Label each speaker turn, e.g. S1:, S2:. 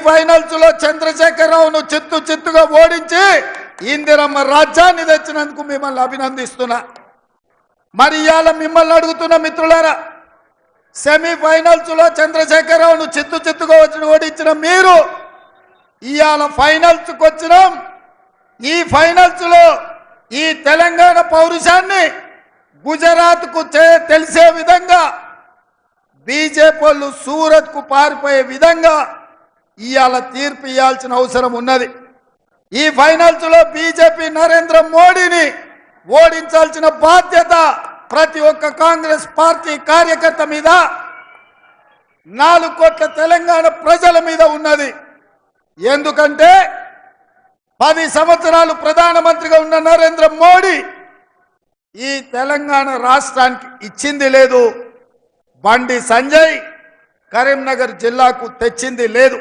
S1: Finals లో చంద్రశేఖరరావును చిత్తుగా ఓడించి ఇందిరమ్మ రాజ్యాన్ని తెచ్చినందుకు మిమ్మల్ని అభినందిస్తున్నా. మరి ఇవాళ మిమ్మల్ని అడుగుతున్న మిత్రులారా, సెమీఫైనల్స్ లో చంద్రశేఖరరావును చిత్తుగా ఓడించిన మీరు ఇవాళ ఫైనల్స్ కు వచ్చినాం. ఈ ఫైనల్స్ లో ఈ తెలంగాణ పౌరుషాన్ని గుజరాత్ కు తెలిసే విధంగా బీజేపీ వాళ్ళు సూరత్ కు పారిపోయే విధంగా ఇవాళ తీర్పు ఇవ్వాల్సిన అవసరం ఉన్నది. ఈ ఫైనల్స్ లో బీజేపీ నరేంద్ర మోడీని ఓడించాల్సిన బాధ్యత ప్రతి ఒక్క కాంగ్రెస్ పార్టీ కార్యకర్త మీద, 4 కోట్ల తెలంగాణ ప్రజల మీద ఉన్నది. ఎందుకంటే 10 సంవత్సరాలు ప్రధానమంత్రిగా ఉన్న నరేంద్ర మోడీ ఈ తెలంగాణ రాష్ట్రానికి ఇచ్చింది లేదు, బండి సంజయ్ కరీంనగర్ జిల్లాకు తెచ్చింది లేదు.